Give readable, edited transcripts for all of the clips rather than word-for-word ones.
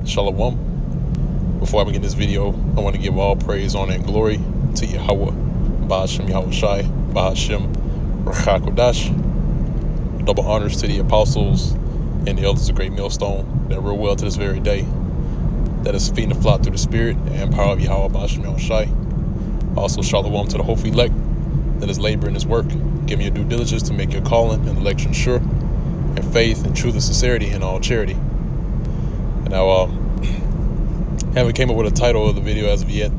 Shalom. Before I begin this video, I want to give all praise, honor, and glory to Yahweh, Ba'ashem Yahweh Shai, Ba'ashem Rachakodash. Double honors to the apostles and the elders of Great Millstone that rule well to this very day, that is feeding the flock through the spirit and power of Yahweh, Ba'ashem Yahweh Shai. Also, shalom to the hopeful elect that is laboring this work, giving your due diligence to make your calling and election sure, and faith and truth and sincerity in all charity. And now, haven't came up with a title of the video as of yet,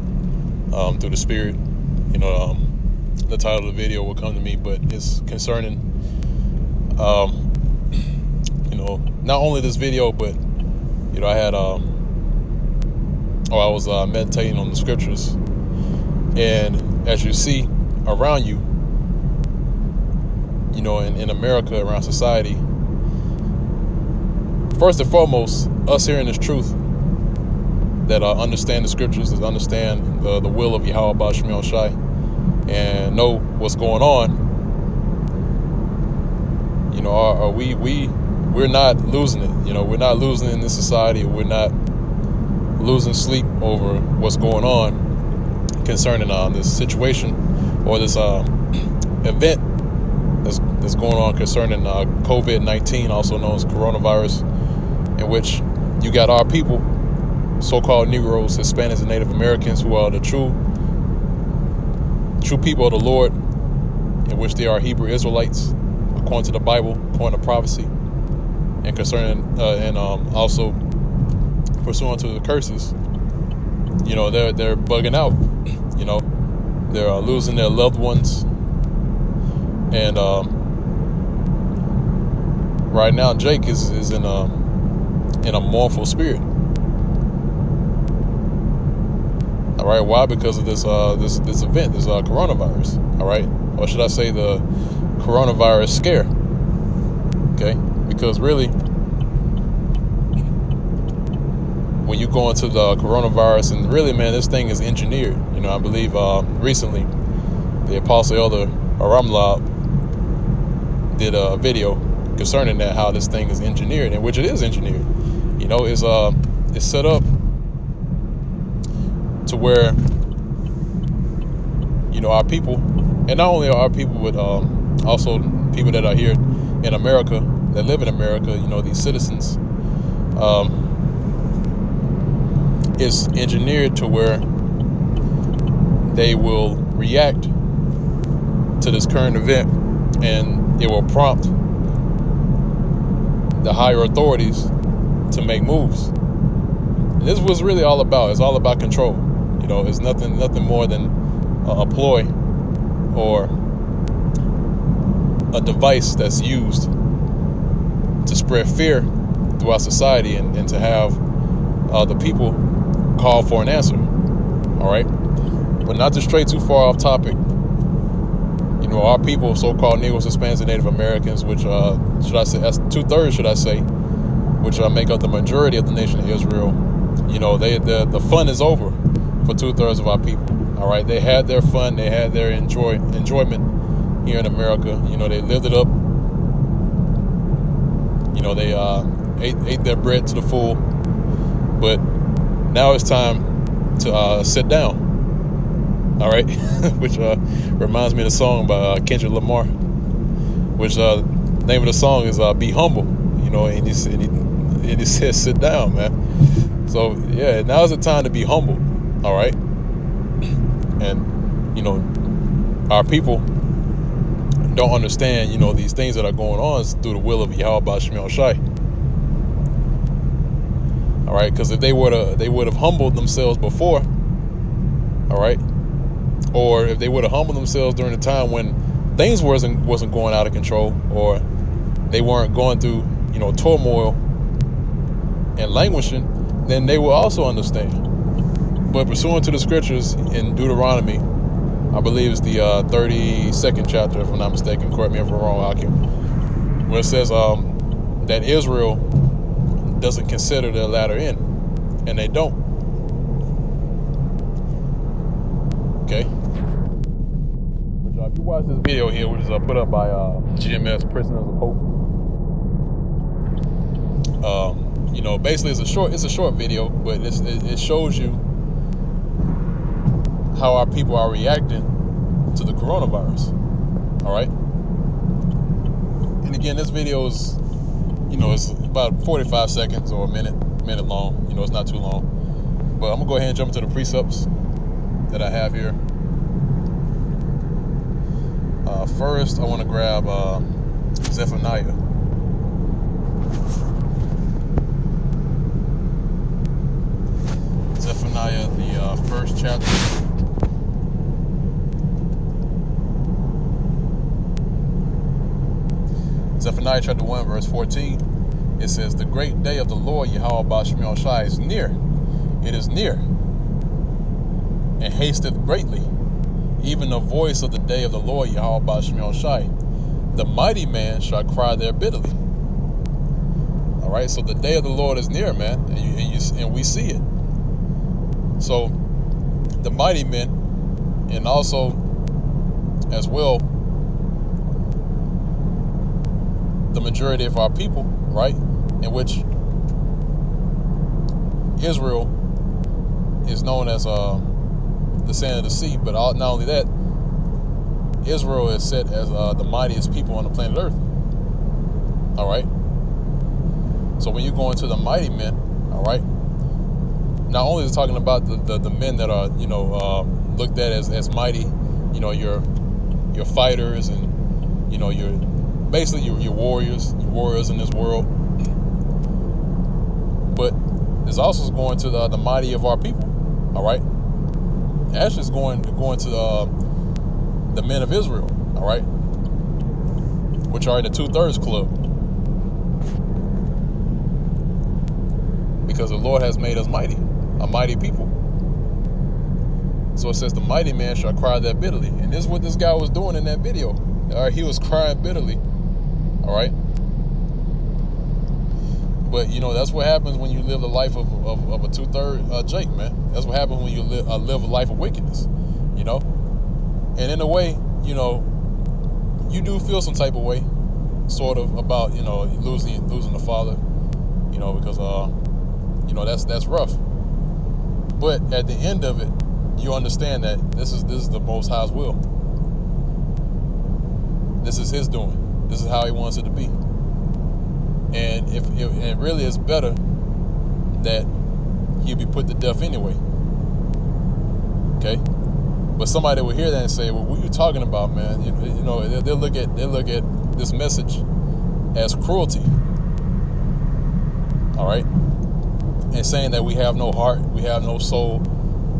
through the spirit. The title of the video will come to me, but it's concerning, not only this video, but, I had, I was meditating on the scriptures, and as you see around you, in America, around society, first and foremost, us hearing this truth, that understand the scriptures, that understand the will of Yahweh Ba'ashem Yahweh Shai, and know what's going on. We're not losing it. We're not losing it in this society. We're not losing sleep over what's going on concerning this situation or this event that's going on concerning COVID-19, also known as coronavirus, in which you got our people, so-called Negroes, Hispanics, and Native Americans, who are the true people of the Lord, in which they are Hebrew Israelites, according to the Bible, according to prophecy, and concerning and also pursuant to the curses. They're bugging out. They're losing their loved ones, and right now Jake is in a mournful spirit. All right, why? Because of this event, this coronavirus. All right, or should I say the coronavirus scare? Okay, because really, when you go into the coronavirus, and really, man, this thing is engineered. I believe recently the Apostle Elder Aramla did a video concerning that, how this thing is engineered, and which it is engineered. It's set up to where, our people, and not only our people, but also people that are here in America, that live in America, these citizens, it's engineered to where they will react to this current event, and it will prompt the higher authorities to make moves. And this was really all about. It's all about control. It's nothing more than a ploy or a device that's used to spread fear throughout society, and to have the people call for an answer. All right, but not to stray too far off topic. Our people, so-called Negroes, Hispanics, and Native Americans, which should I say, that's 2/3, should I say, which make up the majority of the nation of Israel. The fun is over for 2/3 of our people. All right, they had their fun, they had their enjoyment here in America. They lived it up. They ate their bread to the full. But now it's time to sit down. All right, which reminds me of the song by Kendrick Lamar, which the name of the song is "Be Humble." And he says, "Sit down, man." So yeah, now is the time to be humble. All right, and our people don't understand. These things that are going on is through the will of Yahweh Ba'ashem Yahweh Shai. All right, because if they would have humbled themselves before, all right, or if they would have humbled themselves during the time when things wasn't going out of control, or they weren't going through turmoil and languishing, then they will also understand. But pursuant to the scriptures in Deuteronomy, I believe it's the 32nd chapter, if I'm not mistaken, correct me if I'm wrong, Akim, where it says that Israel doesn't consider their latter end, and they don't. Okay. But if you watch this video here, which is put up by GMS Prisoners of Hope, basically it's a short video, but it shows you how our people are reacting to the coronavirus. All right. And again, this video is, it's about 45 seconds or a minute long. It's not too long. But I'm gonna go ahead and jump into the precepts that I have here. First, I want to grab Zephaniah. Zephaniah, the first chapter. Zephaniah chapter 1, verse 14. It says, "The great day of the Lord Yahweh Ba'Shemel Shai is near. It is near, and hasteth greatly. Even the voice of the day of the Lord Yahweh Ba'Shemel Shai. The mighty man shall cry there bitterly." All right, so the day of the Lord is near, man, and we see it. So the mighty men, and also as well the majority of our people, right, in which Israel is known as the sand of the sea, but not only that, Israel is set as the mightiest people on the planet Earth. All right. So when you go into the mighty men, all right, not only is it talking about the men that are looked at as mighty, your fighters and your basically your warriors in this world, but it's also going to the mighty of our people. All right. Actually, it's going to the men of Israel, all right, which are in the 2/3 club, because the Lord has made us mighty, a mighty people. So it says, "The mighty man shall cry there bitterly," and this is what this guy was doing in that video. All right, he was crying bitterly, all right. But that's what happens when you live the life of a 2/3 Jake, man. That's what happens when you live a life of wickedness, And in a way, you do feel some type of way, sort of, about losing the father, because that's rough. But at the end of it, you understand that this is the Most High's will. This is His doing. This is how He wants it to be. And it really is better that he'll be put to death anyway. Okay, but somebody will hear that and say, "Well, what are you talking about, man?" They'll look at this message as cruelty. All right, and saying that we have no heart, we have no soul.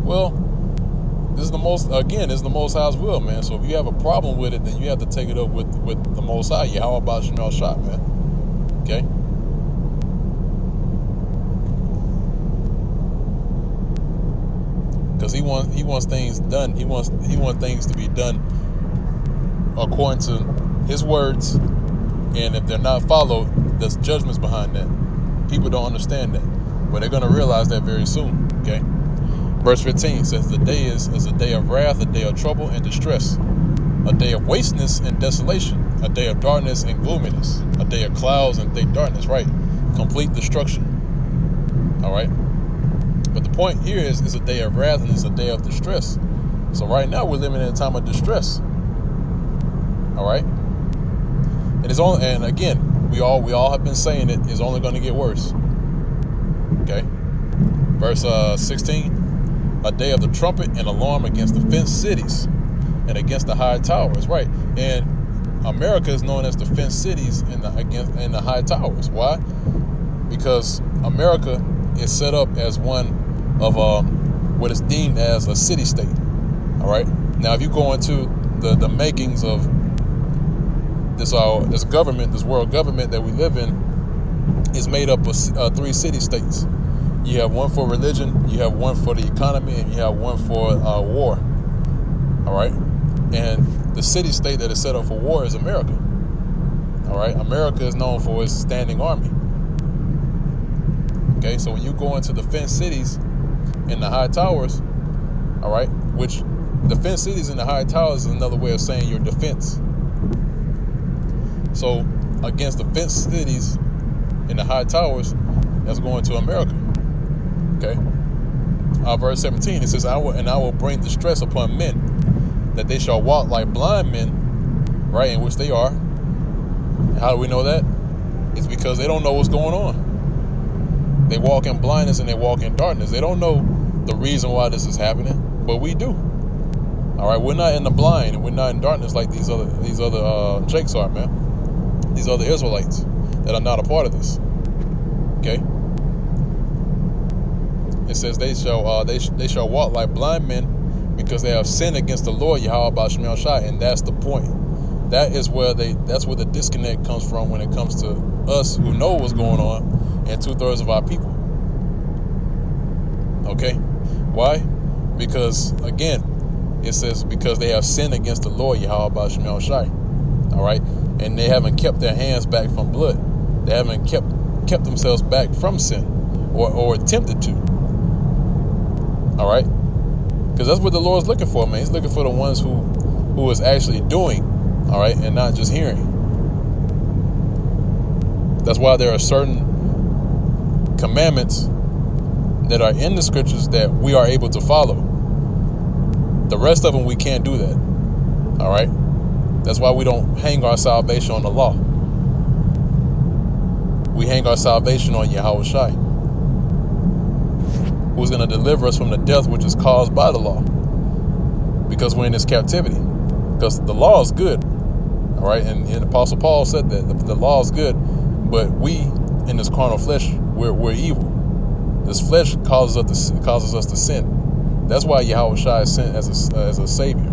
Well, this is the Most High's will, man. So if you have a problem with it, then you have to take it up with the Most High. How about Shemel Shah, man? Okay. Because he wants things done. He wants things to be done according to His words, and if they're not followed, there's judgments behind that. People don't understand that, but they're gonna realize that very soon. Okay. Verse 15 says, "The day is a day of wrath, a day of trouble and distress, a day of wasteness and desolation, a day of darkness and gloominess, a day of clouds and thick darkness," right? Complete destruction. All right. But the point here is it's a day of wrath and it's a day of distress. So right now we're living in a time of distress. All right. And again, we all have been saying it's only going to get worse. Okay. Verse 16, "A day of the trumpet and alarm against the fenced cities and against the high towers," right? And America is known as the fenced cities and the high towers. Why? Because America is set up as one of what is deemed as a city-state. All right. Now, if you go into the makings of this government, this world government that we live in, is made up of 3 city-states. You have one for religion, you have one for the economy, and you have one for war. All right. And the city-state that is set up for war is America. All right. America is known for its standing army. Okay. So when you go into the fenced cities and the high towers, all right, which the fenced cities and the high towers is another way of saying your defense. So against the fenced cities and the high towers, that's going to America. Okay. Verse 17, it says, I will bring distress upon men, that they shall walk like blind men, right, in which they are. And how do we know that? It's because they don't know what's going on. They walk in blindness and they walk in darkness. They don't know the reason why this is happening, but we do. All right, we're not in the blind and we're not in darkness like these other Jakes are, man. These other Israelites that are not a part of this. Okay. It says they shall walk like blind men because they have sinned against the Lord Yahweh Ba'Shem Yahushai, and that's the point. That's where the disconnect comes from when it comes to us who know what's going on and 2/3 of our people. Okay? Why? Because again, it says because they have sinned against the Lord Yahweh Ba'Shem Yahushai. All right? And they haven't kept their hands back from blood. They haven't kept themselves back from sin or attempted to. All right? Because that's what the Lord's looking for, man. He's looking for the ones who is actually doing, all right, and not just hearing. That's why there are certain commandments that are in the scriptures that we are able to follow. The rest of them, we can't do that. All right? That's why we don't hang our salvation on the law. We hang our salvation on Yahweh Shai, who's going to deliver us from the death which is caused by the law, because we're in this captivity. Because the law is good, all right? And Apostle Paul said that the law is good, but we in this carnal flesh, we're evil. This flesh causes us to sin. That's why Yahweh Shai is sent as a savior.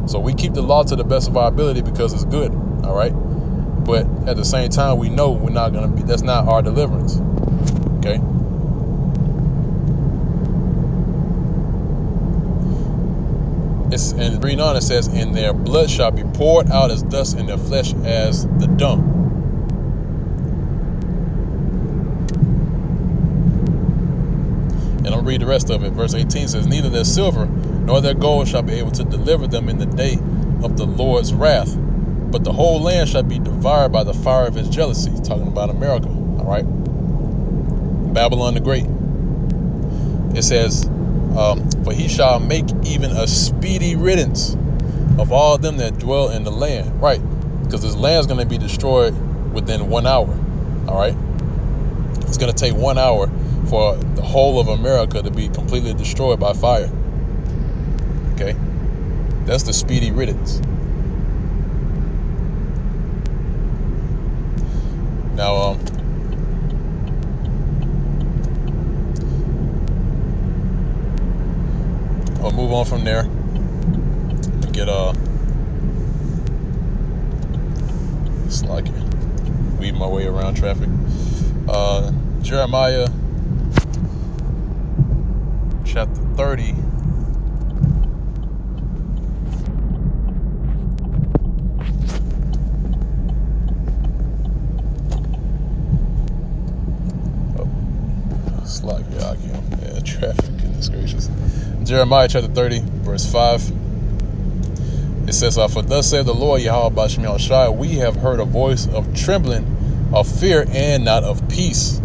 So we keep the law to the best of our ability because it's good, all right? But at the same time, we know we're not going to be. That's not our deliverance. Okay. And reading on, it says, and their blood shall be poured out as dust, and their flesh as the dung. And I'll read the rest of it. Verse 18 says, neither their silver nor their gold shall be able to deliver them in the day of the Lord's wrath, but the whole land shall be devoured by the fire of his jealousy. Talking about America, all right? Babylon the Great. It says, for he shall make even a speedy riddance of all them that dwell in the land. Right, because this land is going to be destroyed within 1 hour, all right? It's going to take 1 hour for the whole of America to be completely destroyed by fire. Okay? That's the speedy riddance. Now, I'll move on from there. Get it's like weave my way around traffic. Jeremiah chapter 30. Yeah, traffic, goodness gracious. Jeremiah chapter 30, verse 5. It says, for thus saith the Lord Yahweh Ba'Shem Yahushai, we have heard a voice of trembling, of fear, and not of peace.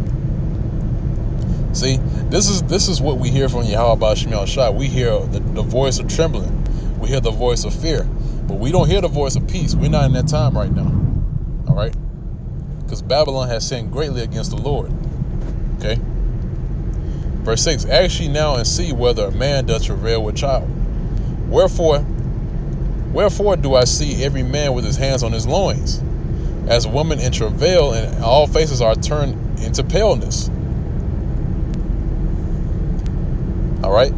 See, this is what we hear from Yahweh Ba'Shem Yahushai. We hear the voice of trembling. We hear the voice of fear. But we don't hear the voice of peace. We're not in that time right now. All right? Because Babylon has sinned greatly against the Lord. Okay? Verse 6, ask ye now and see whether a man doth travail with child. Wherefore do I see every man with his hands on his loins, as a woman in travail, and all faces are turned into paleness. All right?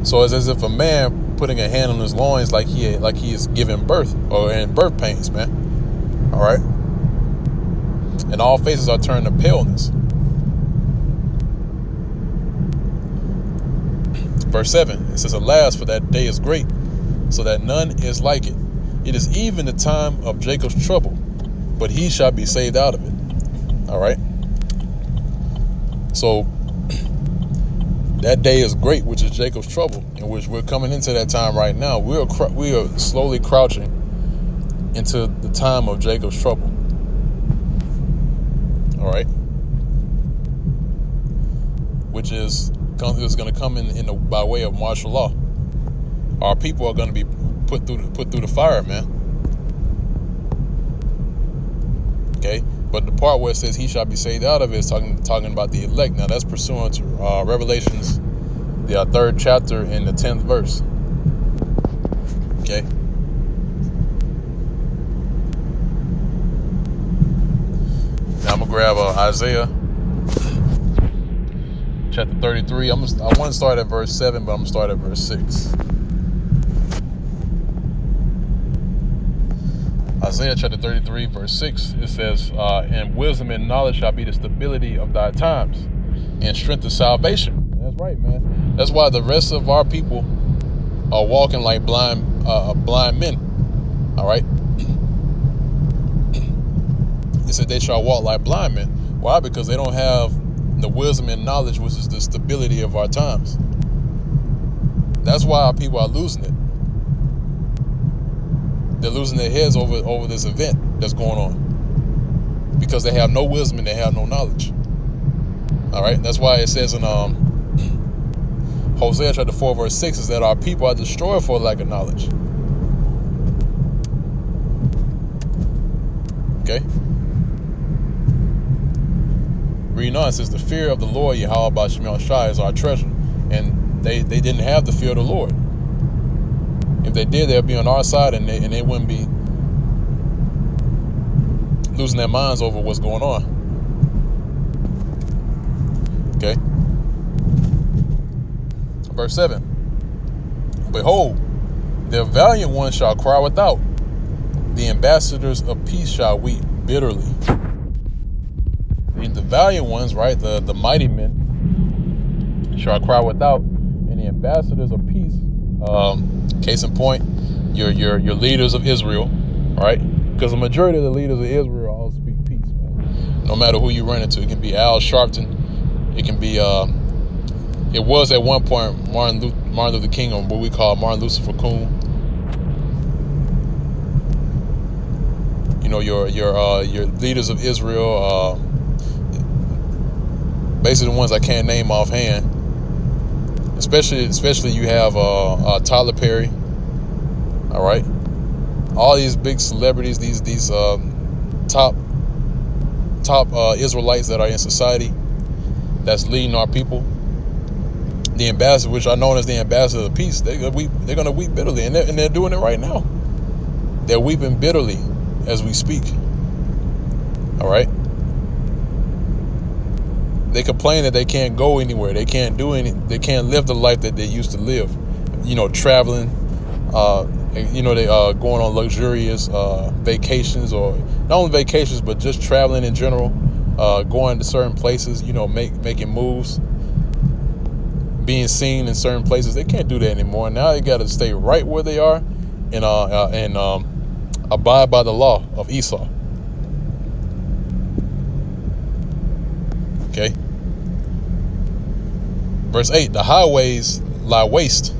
So it's as if a man putting a hand on his loins like he is giving birth or in birth pains, man. All right? And all faces are turned to paleness. Verse 7, it says, alas, for that day is great, so that none is like it. It is even the time of Jacob's trouble, but he shall be saved out of it. All right? So, that day is great, which is Jacob's trouble, in which we're coming into that time right now. We are slowly crouching into the time of Jacob's trouble. All right? which is going to come in by way of martial law. Our people are going to be put through the fire, man. Okay, but the part where it says he shall be saved out of it is talking about the elect. Now that's pursuant to Revelations, the 3rd chapter in the 10th verse. Okay. Now I'm gonna grab Isaiah chapter 33. I want to start at verse 7, but I'm gonna start at verse 6. Isaiah chapter 33, verse 6, it says, and wisdom and knowledge shall be the stability of thy times, and strength of salvation. That's right, man. That's why the rest of our people are walking like blind men. All right. It said they shall walk like blind men. Why? Because they don't have the wisdom and knowledge, which is the stability of our times. That's why our people are losing it. They're losing their heads over this event that's going on because they have no wisdom and they have no knowledge. All right. That's why it says in Hosea chapter 4, verse 6 is that our people are destroyed for lack of knowledge. Okay. Reading on, it says the fear of the Lord Yahweh Bashmiel Shai is our treasure, and they didn't have the fear of the Lord. If they did, they'd be on our side, and they wouldn't be losing their minds over what's going on. Okay. Verse 7. Behold, the valiant ones shall cry without. The ambassadors of peace shall weep bitterly. The valiant ones, right? The mighty men shall cry without, and the ambassadors of peace. Case in point, your leaders of Israel, right? Because the majority of the leaders of Israel all speak peace, man. No matter who you run into, it can be Al Sharpton, it can be it was at one point Martin Luther King, or what we call Martin Lucifer Coon. You know, your leaders of Israel, basically the ones I can't name offhand. Especially you have Tyler Perry. All right, all these big celebrities, these top Israelites that are in society, that's leading our people. The ambassador, which are known as the ambassador of peace, they're gonna weep bitterly, and they're doing it right now. They're weeping bitterly as we speak. All right. They complain that they can't go anywhere. They can't do they can't live the life that they used to live. You know, traveling. They going on luxurious vacations, or not only vacations, but just traveling in general. Going to certain places. You know, making moves. Being seen in certain places. They can't do that anymore. Now they got to stay right where they are, and abide by the law of Esau. Okay. Verse 8, the highways lie waste.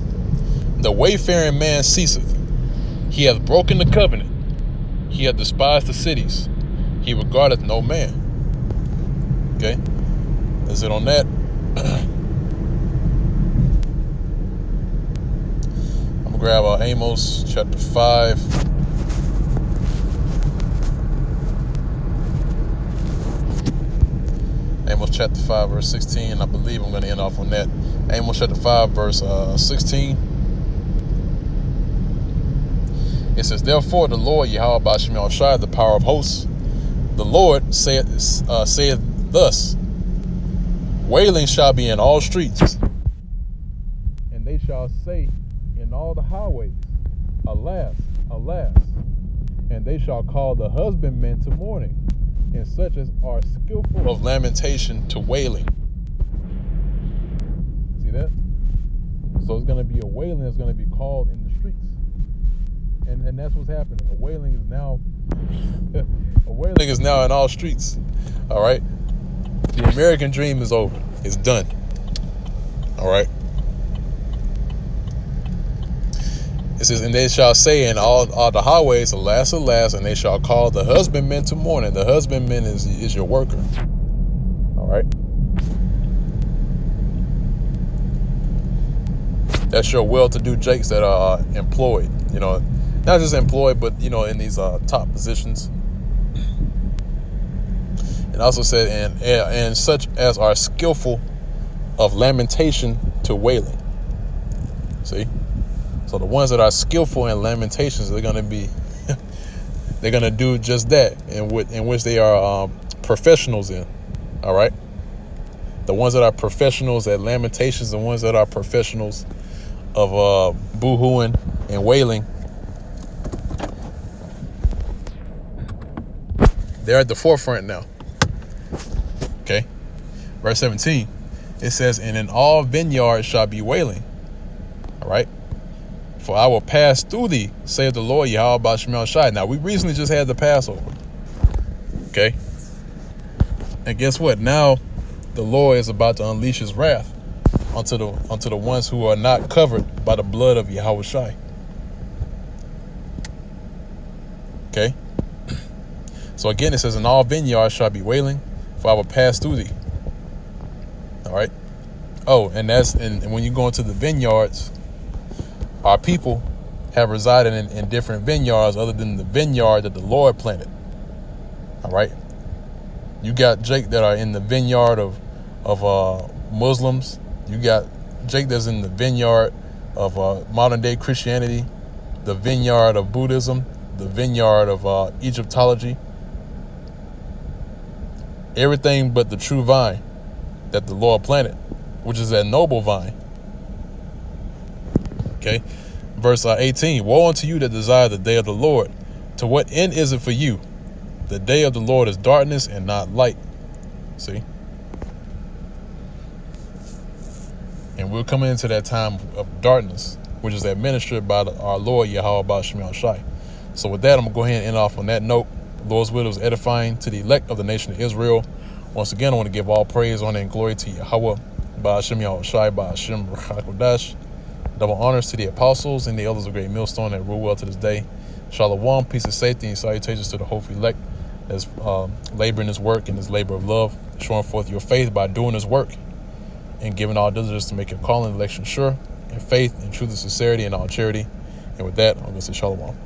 The wayfaring man ceaseth. He hath broken the covenant. He hath despised the cities. He regardeth no man. Okay. That's it on that. I'm going to grab Amos chapter 5. Amos chapter 5, verse 16. I believe I'm going to end off on that. Amos chapter 5, verse 16. It says, therefore the Lord Yahweh Bashmiel Shai, the power of hosts, the Lord saith thus, wailing shall be in all streets, and they shall say in all the highways, alas, alas, and they shall call the husbandmen to mourning, and such as are skillful of lamentation to wailing. See that? So it's going to be a wailing that's going to be called in the streets. And that's what's happening. A wailing is now in all streets. All right? The American dream is over. It's done. All right? It says, and they shall say in all the highways, alas, alas, and they shall call the husbandmen to mourning. The husbandman is your worker. All right? That's your well-to-do jakes that are employed. Not just employed, but in these top positions. And also said, and such as are skillful of lamentation to wailing. See, so the ones that are skillful in lamentations, they're gonna be, they're gonna do just that, in which they are professionals in. All right, the ones that are professionals at lamentations, the ones that are professionals of boohooing and wailing, they're at the forefront now. Okay, verse 17, it says, and in all vineyards shall be wailing. All right, for I will pass through thee, saith the Lord Yahweh Ba'Shem Shai. Now, we recently just had the Passover. Okay, and guess what? Now the Lord is about to unleash his wrath onto the ones who are not covered by the blood of Yahweh Shai. Okay, so again, it says, in all vineyards shall be wailing, for I will pass through thee. All right. Oh, and when you go into the vineyards, our people have resided in different vineyards other than the vineyard that the Lord planted. All right. You got Jake that are in the vineyard of Muslims. You got Jake that's in the vineyard of modern day Christianity, the vineyard of Buddhism, the vineyard of Egyptology. Everything but the true vine that the Lord planted, which is that noble vine. Okay, verse 18, woe unto you that desire the day of the Lord. To what end is it for you? The day of the Lord is darkness and not light. See? And we're coming into that time of darkness, which is administered by our Lord Yahweh Ba'Shem Shai. So with that, I'm going to go ahead and end off on that note. The Lord's will is edifying to the elect of the nation of Israel. Once again, I want to give all praise, honor, and glory to Yahweh Ba'Shem Yahushai Ba'Shem Rchakodash. Double honors to the apostles and the elders of Great Millstone that rule well to this day. Shalom, peace and safety, and salutations to the hopeful elect that's laboring his work and his labor of love, showing forth your faith by doing his work and giving all diligence to make your calling and election sure, and faith and truth and sincerity and all charity. And with that, I'm going to say shalom.